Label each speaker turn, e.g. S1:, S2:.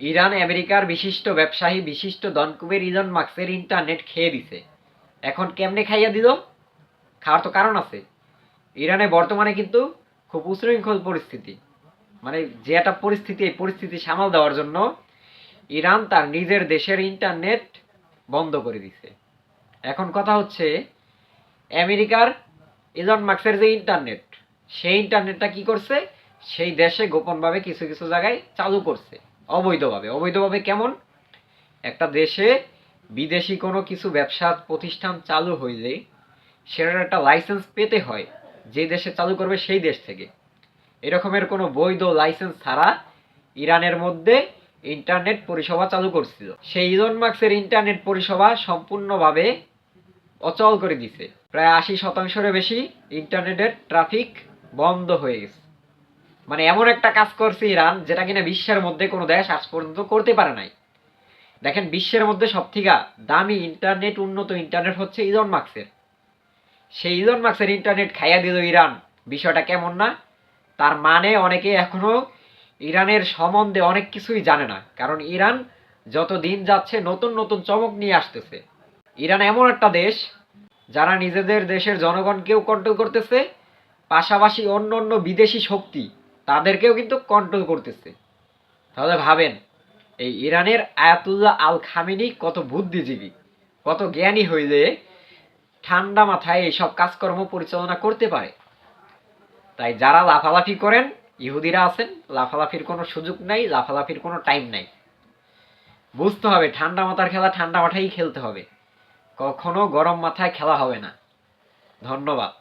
S1: Iran আমেরিকার বিশিষ্ট ব্যবসায়ী বিশিষ্ট ধনকুবের ইলন মাস্কের ইন্টারনেট খেয়ে দিছে। এখন কেমনে খাইয়া দিল? খাওয়ার তো কারণ আছে। ইরানে বর্তমানে কিন্তু খুব উচ্ছৃঙ্খল পরিস্থিতি, মানে যে একটা পরিস্থিতি, এই পরিস্থিতি সামাল দেওয়ার জন্য ইরান তার নিজের দেশের ইন্টারনেট বন্ধ করে দিছে। এখন কথা হচ্ছে, আমেরিকার ইলন মাস্কের যে ইন্টারনেট, সেই ইন্টারনেটটা কি করছে, সেই দেশে গোপনভাবে কিছু কিছু জায়গায় চালু করছে অবৈধভাবে। অবৈধভাবে কেমন? একটা দেশে বিদেশি কোনো কিছু ব্যবসা প্রতিষ্ঠান চালু হইলে সেটার একটা লাইসেন্স পেতে হয়, যে দেশে চালু করবে সেই দেশ থেকে। এরকমের কোনো বৈধ লাইসেন্স ছাড়া ইরানের মধ্যে ইন্টারনেট পরিষেবা চালু করছিল। সেই ইলন মাস্কের ইন্টারনেট পরিষেবা সম্পূর্ণভাবে অচল করে দিছে। প্রায় 80%-এর বেশি ইন্টারনেটের ট্রাফিক বন্ধ হয়ে গেছে। মানে এমন একটা কাজ করছে ইরান, যেটা কিনা বিশ্বের মধ্যে কোনো দেশ আজ পর্যন্ত করতে পারে নাই। দেখেন, বিশ্বের মধ্যে সবথেকে দামি ইন্টারনেট, উন্নত ইন্টারনেট হচ্ছে ইলন মাস্কের। সেই ইলন মাস্কের ইন্টারনেট খাইয়া দিল ইরান। বিষয়টা কেমন না? তার মানে অনেকে এখনো ইরানের সম্বন্ধে অনেক কিছুই জানে না, কারণ ইরান যত দিন যাচ্ছে নতুন নতুন চমক নিয়ে আসতেছে। ইরান এমন একটা দেশ যারা নিজেদের দেশের জনগণকেও কন্ট্রোল করতেছে, পাশাপাশি অন্য অন্য বিদেশি শক্তি তাদেরকেও কিন্তু কন্ট্রোল করতেছে। তাহলে ভাবেন, এই ইরানের আয়াতুল্লাহ আল খামেনি কত বুদ্ধিজীবী, কত জ্ঞানী হইলে ঠান্ডা মাথায় এইসব কাজকর্ম পরিচালনা করতে পারে। তাই যারা লাফালাফি করেন, ইহুদিরা আছেন, লাফালাফির কোনো সুযোগ নাই, লাফালাফির কোনো টাইম নাই। বুঝতে হবে ঠান্ডা মাথার খেলা ঠান্ডা মাথায় খেলতে হবে, কখনো গরম মাথায় খেলা হবে না। ধন্যবাদ।